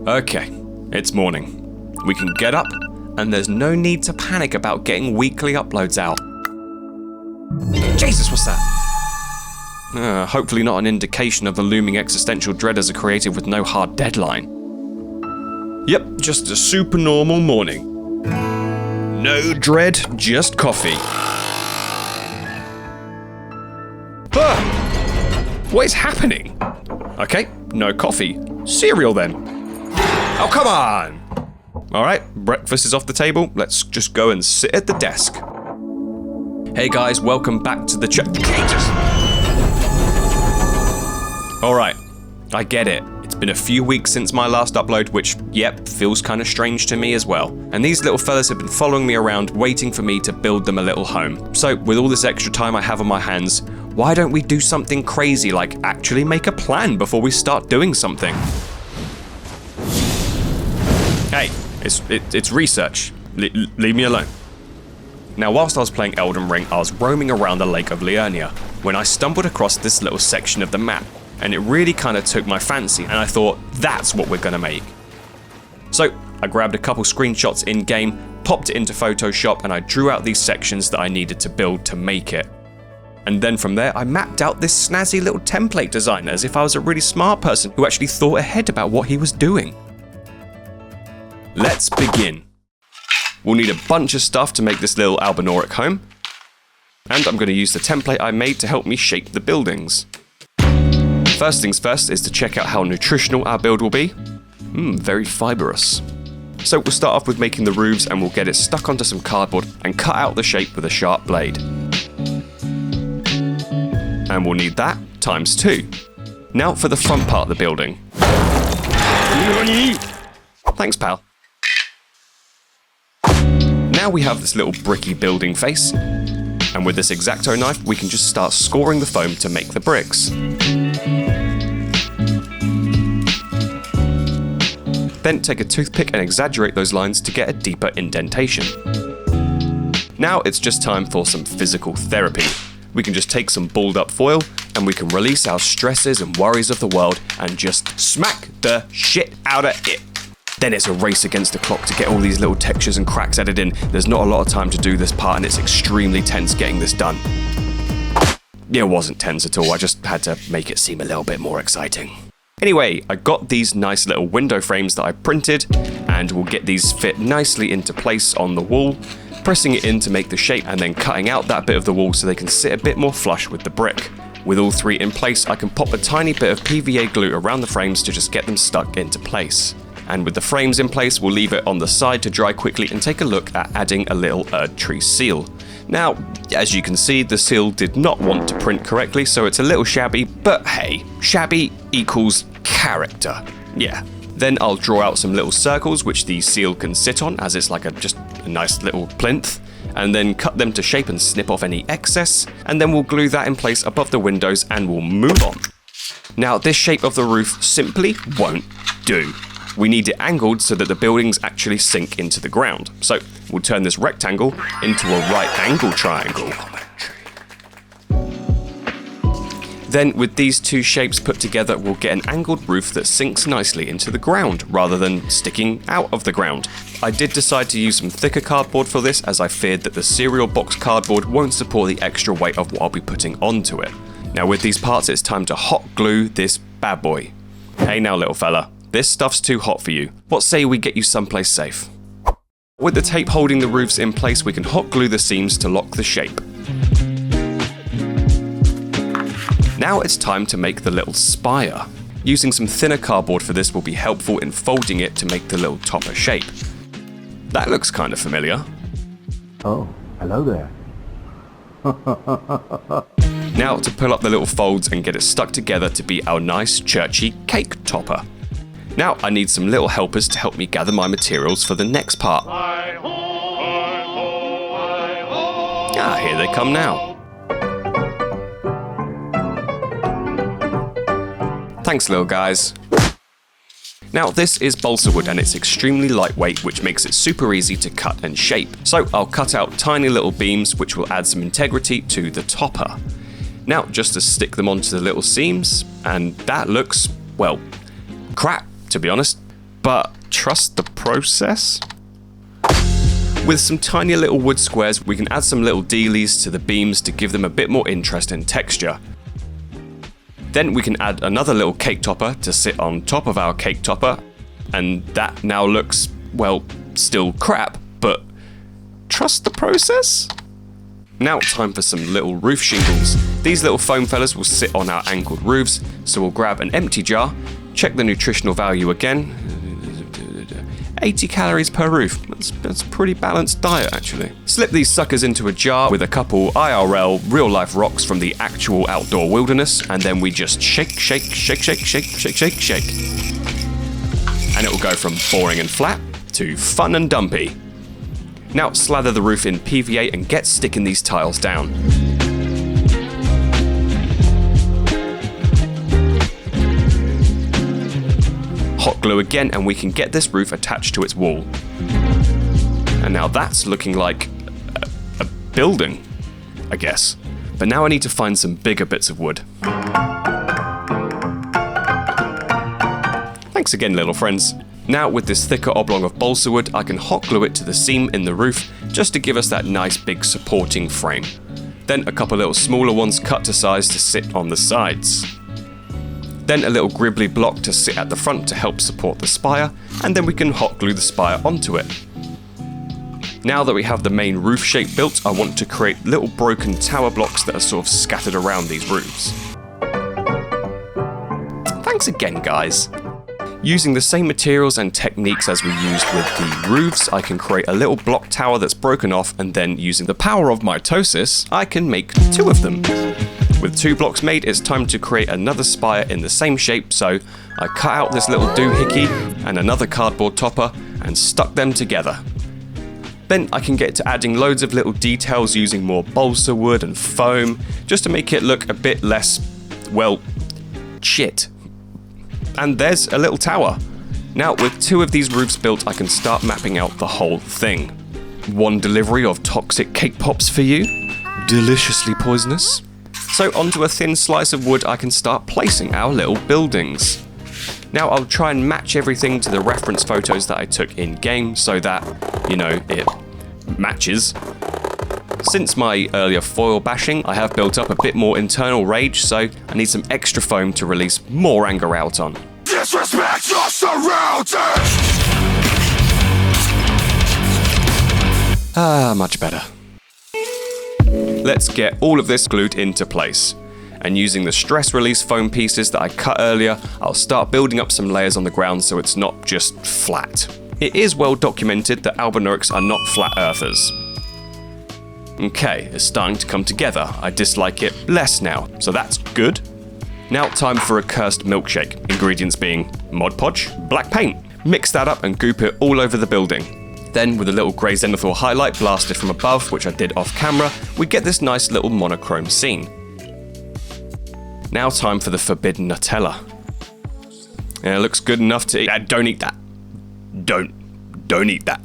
Okay, it's morning. We can get up, and there's no need to panic about getting weekly uploads out. Jesus, what's that? Hopefully not an indication of the looming existential dread as a creative with no hard deadline. Yep, just a super normal morning. No dread, just coffee. What is happening? Okay, no coffee. Cereal then. Oh, come on! Alright, breakfast is off the table. Let's just go and sit at the desk. Hey guys, welcome back to the Jesus! Alright, I get it. It's been a few weeks since my last upload, which, yep, feels kind of strange to me as well. And these little fellas have been following me around, waiting for me to build them a little home. So, with all this extra time I have on my hands, why don't we do something crazy like actually make a plan before we start doing something? Hey, it's research. Leave me alone. Now, whilst I was playing Elden Ring, I was roaming around the lake of Liurnia when I stumbled across this little section of the map, and it really kind of took my fancy, and I thought, that's what we're gonna make. So, I grabbed a couple screenshots in-game, popped it into Photoshop, and I drew out these sections that I needed to build to make it. And then from there, I mapped out this snazzy little template design as if I was a really smart person who actually thought ahead about what he was doing. Let's begin. We'll need a bunch of stuff to make this little Albinauric home, and I'm going to use the template I made to help me shape the buildings. First things first is to check out how nutritional our build will be. Very fibrous. So we'll start off with making the roofs, and we'll get it stuck onto some cardboard and cut out the shape with a sharp blade. And we'll need that times 2. Now for the front part of the building. Thanks, pal. Now we have this little bricky building face, and with this X-Acto knife we can just start scoring the foam to make the bricks. Then take a toothpick and exaggerate those lines to get a deeper indentation. Now it's just time for some physical therapy. We can just take some balled up foil and we can release our stresses and worries of the world and just smack the shit out of it. Then it's a race against the clock to get all these little textures and cracks added in. There's not a lot of time to do this part and it's extremely tense getting this done. It wasn't tense at all, I just had to make it seem a little bit more exciting. Anyway, I got these nice little window frames that I printed, and we'll get these fit nicely into place on the wall, pressing it in to make the shape and then cutting out that bit of the wall so they can sit a bit more flush with the brick. With all 3 in place, I can pop a tiny bit of PVA glue around the frames to just get them stuck into place. And with the frames in place, we'll leave it on the side to dry quickly and take a look at adding a little Erd Tree seal. Now, as you can see, the seal did not want to print correctly, so it's a little shabby, but hey, shabby equals character. Yeah. Then I'll draw out some little circles which the seal can sit on, as it's like just a nice little plinth, and then cut them to shape and snip off any excess, and then we'll glue that in place above the windows and we'll move on. Now, this shape of the roof simply won't do. We need it angled so that the buildings actually sink into the ground. So we'll turn this rectangle into a right angle triangle. Then with these 2 shapes put together, we'll get an angled roof that sinks nicely into the ground rather than sticking out of the ground. I did decide to use some thicker cardboard for this as I feared that the cereal box cardboard won't support the extra weight of what I'll be putting onto it. Now with these parts, it's time to hot glue this bad boy. Hey now little fella. This stuff's too hot for you. What say we get you someplace safe? With the tape holding the roofs in place, we can hot glue the seams to lock the shape. Now it's time to make the little spire. Using some thinner cardboard for this will be helpful in folding it to make the little topper shape. That looks kind of familiar. Oh, hello there. Now to pull up the little folds and get it stuck together to be our nice churchy cake topper. Now I need some little helpers to help me gather my materials for the next part. Here they come now. Thanks little guys. Now this is balsa wood and it's extremely lightweight, which makes it super easy to cut and shape. So I'll cut out tiny little beams which will add some integrity to the topper. Now just to stick them onto the little seams, and that looks, well, crap to be honest. but trust the process? With some tiny little wood squares, we can add some little dealies to the beams to give them a bit more interest and texture. Then we can add another little cake topper to sit on top of our cake topper, and that now looks, well, still crap, but trust the process? Now time for some little roof shingles. These little foam fellas will sit on our angled roofs, so we'll grab an empty jar, check the nutritional value again. 80 calories per roof. That's a pretty balanced diet, actually. Slip these suckers into a jar with a couple IRL real-life rocks from the actual outdoor wilderness, and then we just shake, shake, shake, shake, shake, shake, shake, shake. And it will go from boring and flat to fun and dumpy. Now slather the roof in PVA and get sticking these tiles down. Hot glue again, and we can get this roof attached to its wall. And now that's looking like a building, I guess. But now I need to find some bigger bits of wood. Thanks again, little friends. Now with this thicker oblong of balsa wood, I can hot glue it to the seam in the roof just to give us that nice big supporting frame. Then a couple little smaller ones cut to size to sit on the sides. Then a little gribbly block to sit at the front to help support the spire, and then we can hot glue the spire onto it. Now that we have the main roof shape built, I want to create little broken tower blocks that are sort of scattered around these roofs. Thanks again, guys. Using the same materials and techniques as we used with the roofs, I can create a little block tower that's broken off, and then using the power of mitosis, I can make two of them. With 2 blocks made, it's time to create another spire in the same shape, so I cut out this little doohickey and another cardboard topper and stuck them together. Then I can get to adding loads of little details using more balsa wood and foam, just to make it look a bit less, well, shit. And there's a little tower. Now with 2 of these roofs built, I can start mapping out the whole thing. 1 delivery of toxic cake pops for you, deliciously poisonous. So onto a thin slice of wood, I can start placing our little buildings. Now I'll try and match everything to the reference photos that I took in game so that, you know, it matches. Since my earlier foil bashing, I have built up a bit more internal rage, so I need some extra foam to release more anger out on. Disrespect your surroundings! Much better. Let's get all of this glued into place. And using the stress release foam pieces that I cut earlier, I'll start building up some layers on the ground so it's not just flat. It is well documented that Albinaurics are not flat earthers. Okay, it's starting to come together. I dislike it less now, so that's good. Now time for a cursed milkshake. Ingredients being Mod Podge, black paint. Mix that up and goop it all over the building. Then with a little grey zenithal highlight blasted from above, which I did off camera, we get this nice little monochrome scene. Now time for the forbidden Nutella. Yeah, it looks good enough to eat. Don't eat that. Don't eat that.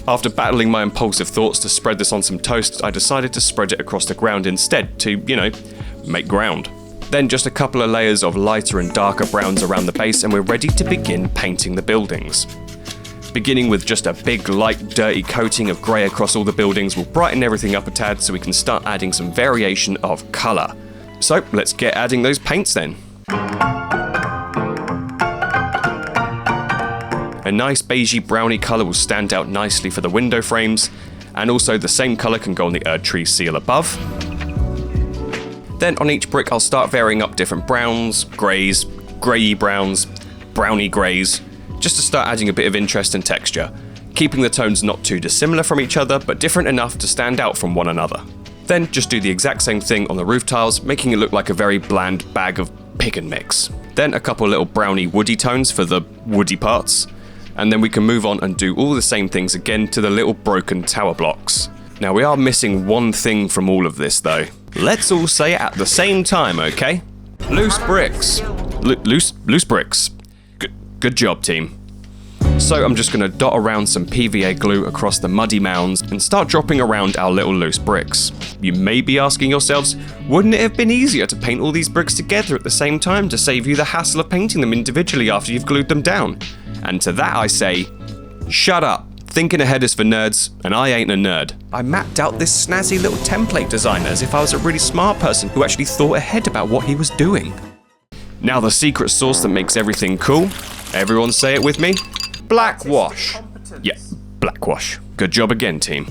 After battling my impulsive thoughts to spread this on some toast, I decided to spread it across the ground instead to, you know, make ground. Then just a couple of layers of lighter and darker browns around the base, and we're ready to begin painting the buildings. Beginning with just a big, light, dirty coating of grey across all the buildings will brighten everything up a tad so we can start adding some variation of colour. So let's get adding those paints then. A nice beigey browny colour will stand out nicely for the window frames, and also the same colour can go on the Erdtree seal above. Then on each brick I'll start varying up different browns, greys, greyy browns, browny greys, just to start adding a bit of interest and texture, keeping the tones not too dissimilar from each other, but different enough to stand out from one another. Then just do the exact same thing on the roof tiles, making it look like a very bland bag of pick and mix. Then a couple little browny woody tones for the woody parts, and then we can move on and do all the same things again to the little broken tower blocks. Now we are missing one thing from all of this though. Let's all say it at the same time, okay? Loose bricks. Loose bricks. Good job, team. So I'm just going to dot around some PVA glue across the muddy mounds and start dropping around our little loose bricks. You may be asking yourselves, wouldn't it have been easier to paint all these bricks together at the same time to save you the hassle of painting them individually after you've glued them down? And to that I say, shut up. Thinking ahead is for nerds, and I ain't a nerd. I mapped out this snazzy little template designer as if I was a really smart person who actually thought ahead about what he was doing. Now the secret sauce that makes everything cool, everyone say it with me, black wash. Yeah, black wash. Good job again, team.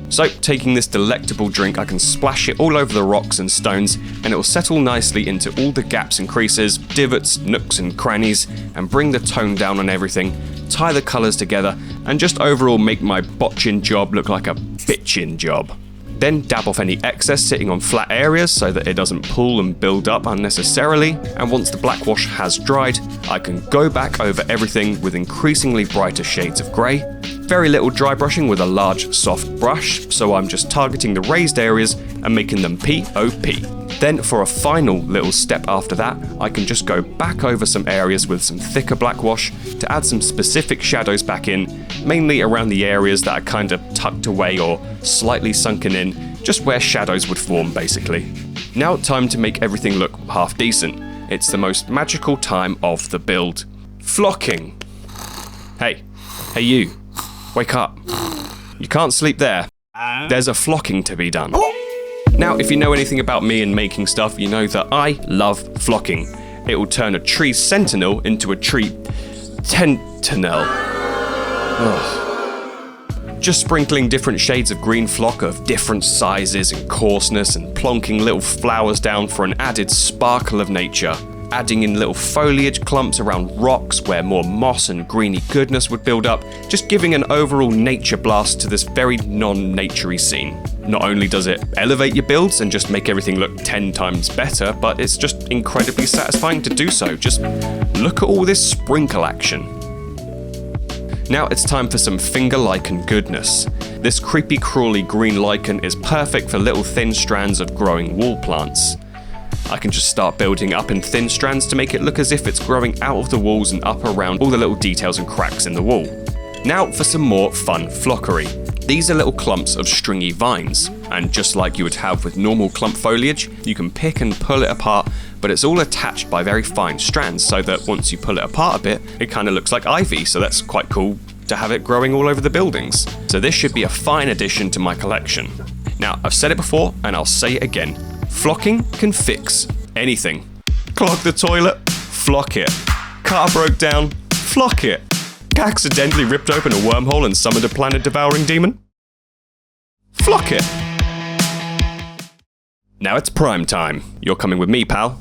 So, taking this delectable drink, I can splash it all over the rocks and stones, and it will settle nicely into all the gaps and creases, divots, nooks and crannies, and bring the tone down on everything, tie the colours together, and just overall make my botchin' job look like a bitchin' job. Then dab off any excess sitting on flat areas so that it doesn't pool and build up unnecessarily, and once the black wash has dried, I can go back over everything with increasingly brighter shades of grey. Very little dry brushing with a large soft brush, so I'm just targeting the raised areas and making them POP. Then for a final little step after that, I can just go back over some areas with some thicker black wash to add some specific shadows back in, mainly around the areas that are kind of tucked away or slightly sunken in, just where shadows would form basically. Now time to make everything look half decent. It's the most magical time of the build. Flocking. Hey you, wake up. You can't sleep there. There's a flocking to be done. Now, if you know anything about me and making stuff, you know that I love flocking. It will turn a tree sentinel into a tree tentinel. Ugh. Just sprinkling different shades of green flock of different sizes and coarseness and plonking little flowers down for an added sparkle of nature. Adding in little foliage clumps around rocks where more moss and greeny goodness would build up, just giving an overall nature blast to this very non-naturey scene. Not only does it elevate your builds and just make everything look 10 times better, but it's just incredibly satisfying to do so. Just look at all this sprinkle action. Now it's time for some finger lichen goodness. This creepy crawly green lichen is perfect for little thin strands of growing wall plants. I can just start building up in thin strands to make it look as if it's growing out of the walls and up around all the little details and cracks in the wall. Now for some more fun flockery. These are little clumps of stringy vines, and just like you would have with normal clump foliage, you can pick and pull it apart, but it's all attached by very fine strands so that once you pull it apart a bit, it kind of looks like ivy, so that's quite cool to have it growing all over the buildings. So this should be a fine addition to my collection. Now, I've said it before, and I'll say it again. Flocking can fix anything. Clog the toilet? Flock it. Car broke down? Flock it. Accidentally ripped open a wormhole and summoned a planet-devouring demon? Flock it. Now it's prime time. You're coming with me, pal.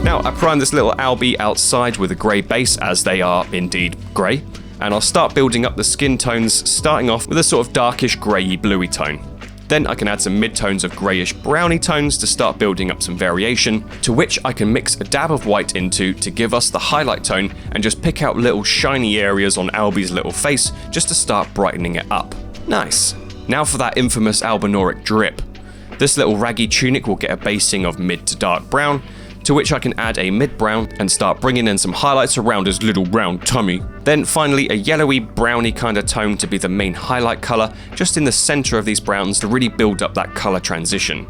Now, I prime this little albie outside with a grey base, as they are indeed grey, and I'll start building up the skin tones, starting off with a sort of darkish grey-y bluey tone. Then I can add some mid-tones of greyish browny tones to start building up some variation, to which I can mix a dab of white into to give us the highlight tone and just pick out little shiny areas on Albie's little face just to start brightening it up. Nice. Now for that infamous albinoric drip. This little raggy tunic will get a basing of mid to dark brown, to which I can add a mid-brown and start bringing in some highlights around his little round tummy. Then finally a yellowy browny kind of tone to be the main highlight colour, just in the centre of these browns to really build up that colour transition.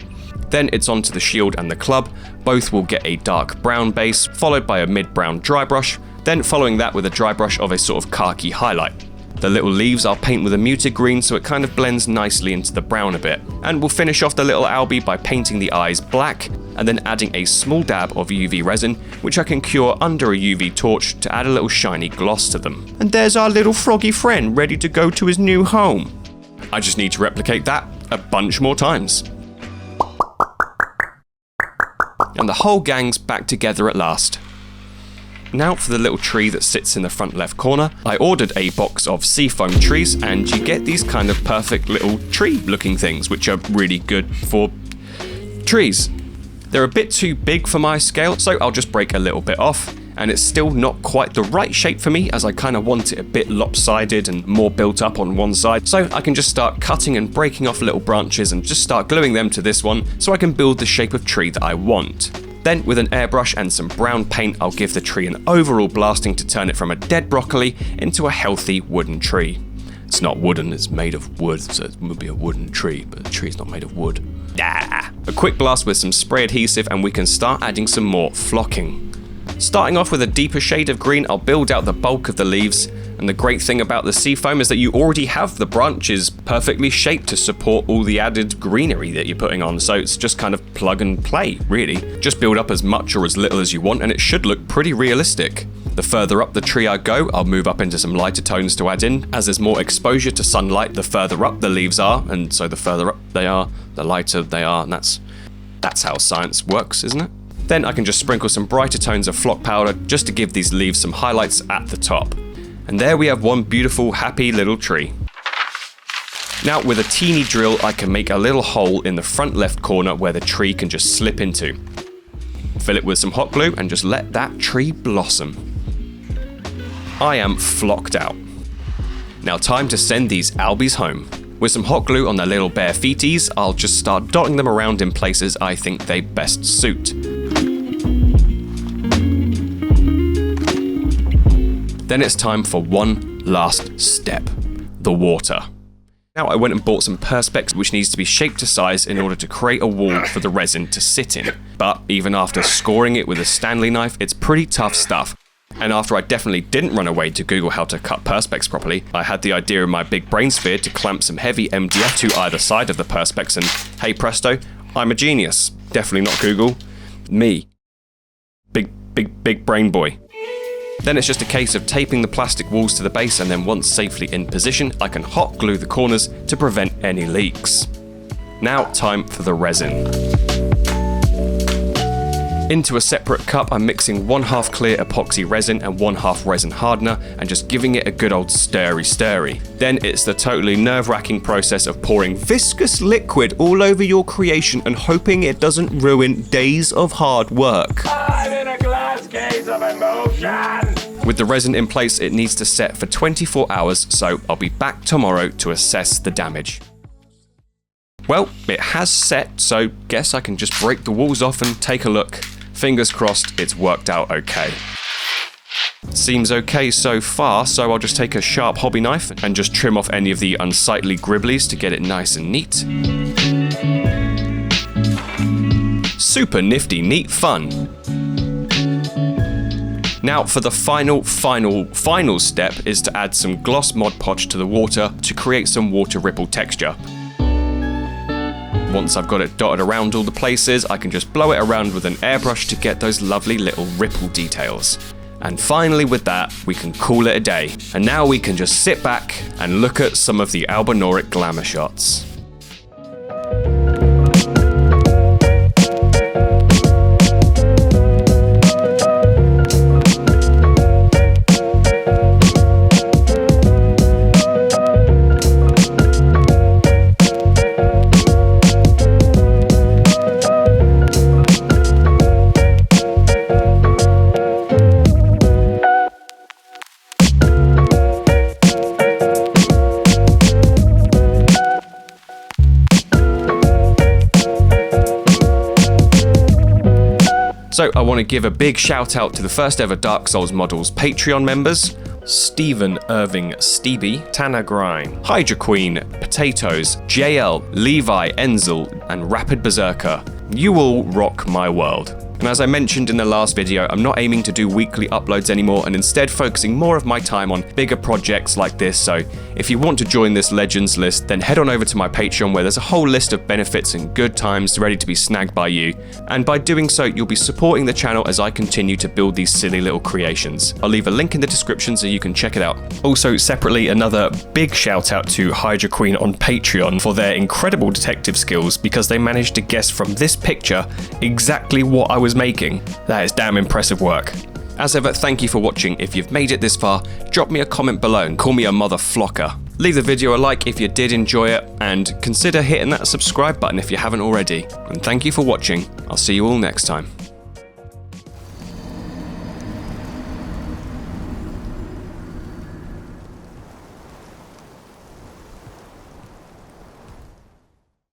Then it's onto the shield and the club, both will get a dark brown base, followed by a mid-brown dry brush, then following that with a dry brush of a sort of khaki highlight. The little leaves I'll paint with a muted green so it kind of blends nicely into the brown a bit. And we'll finish off the little albie by painting the eyes black and then adding a small dab of UV resin, which I can cure under a UV torch to add a little shiny gloss to them. And there's our little froggy friend ready to go to his new home. I just need to replicate that a bunch more times. And the whole gang's back together at last. Now for the little tree that sits in the front left corner, I ordered a box of seafoam trees and you get these kind of perfect little tree looking things which are really good for trees. They're a bit too big for my scale, so I'll just break a little bit off, and it's still not quite the right shape for me as I kind of want it a bit lopsided and more built up on one side, so I can just start cutting and breaking off little branches and just start gluing them to this one so I can build the shape of tree that I want. Then with an airbrush and some brown paint, I'll give the tree an overall blasting to turn it from a dead broccoli into a healthy wooden tree. It's not wooden, it's made of wood, so it would be a wooden tree, but the tree's not made of wood. Ah! A quick blast with some spray adhesive and we can start adding some more flocking. Starting off with a deeper shade of green, I'll build out the bulk of the leaves, and the great thing about the seafoam is that you already have the branches perfectly shaped to support all the added greenery that you're putting on, so it's just kind of plug and play, really. Just build up as much or as little as you want and it should look pretty realistic. The further up the tree I go, I'll move up into some lighter tones to add in. As there's more exposure to sunlight, the further up the leaves are, and so the further up they are, the lighter they are, and that's how science works, isn't it? Then I can just sprinkle some brighter tones of flock powder just to give these leaves some highlights at the top. And there we have one beautiful, happy little tree. Now with a teeny drill, I can make a little hole in the front left corner where the tree can just slip into. Fill it with some hot glue and just let that tree blossom. I am flocked out. Now time to send these albies home. With some hot glue on their little bare feeties, I'll just start dotting them around in places I think they best suit. Then it's time for one last step, the water. Now I went and bought some perspex which needs to be shaped to size in order to create a wall for the resin to sit in. But even after scoring it with a Stanley knife, it's pretty tough stuff. And after I definitely didn't run away to Google how to cut perspex properly, I had the idea in my big brain sphere to clamp some heavy MDF to either side of the perspex and hey presto, I'm a genius. Definitely not Google, me. Big brain boy. Then it's just a case of taping the plastic walls to the base and then once safely in position, I can hot glue the corners to prevent any leaks. Now time for the resin. Into a separate cup, I'm mixing 1/2 clear epoxy resin and 1/2 resin hardener and just giving it a good old stirry. Then it's the totally nerve-wracking process of pouring viscous liquid all over your creation and hoping it doesn't ruin days of hard work. I'm in a glass case of emotion! With the resin in place, it needs to set for 24 hours, so I'll be back tomorrow to assess the damage. Well, it has set, so guess I can just break the walls off and take a look. Fingers crossed it's worked out okay. Seems okay so far, so I'll just take a sharp hobby knife and just trim off any of the unsightly gribblies to get it nice and neat. Super nifty, neat fun. Now for the final step is to add some gloss Mod Podge to the water to create some water ripple texture. Once I've got it dotted around all the places, I can just blow it around with an airbrush to get those lovely little ripple details. And finally with that, we can call it a day. And now we can just sit back and look at some of the Albinoric glamour shots. So I want to give a big shout out to the first ever Dark Souls Models Patreon members, Stephen Irving Stevie, Tanner Grine, Hydra Queen, Potatoes, JL, Levi Enzel, and Rapid Berserker. You all rock my world. And as I mentioned in the last video, I'm not aiming to do weekly uploads anymore and instead focusing more of my time on bigger projects like this. So if you want to join this Legends list, then head on over to my Patreon where there's a whole list of benefits and good times ready to be snagged by you. And by doing so, you'll be supporting the channel as I continue to build these silly little creations. I'll leave a link in the description so you can check it out. Also, separately, another big shout out to Hydra Queen on Patreon for their incredible detective skills because they managed to guess from this picture exactly what I was making. That is damn impressive work. As ever, thank you for watching. If you've made it this far, drop me a comment below and call me a mother flocker. Leave the video a like if you did enjoy it, and consider hitting that subscribe button if you haven't already. And thank you for watching. I'll see you all next time.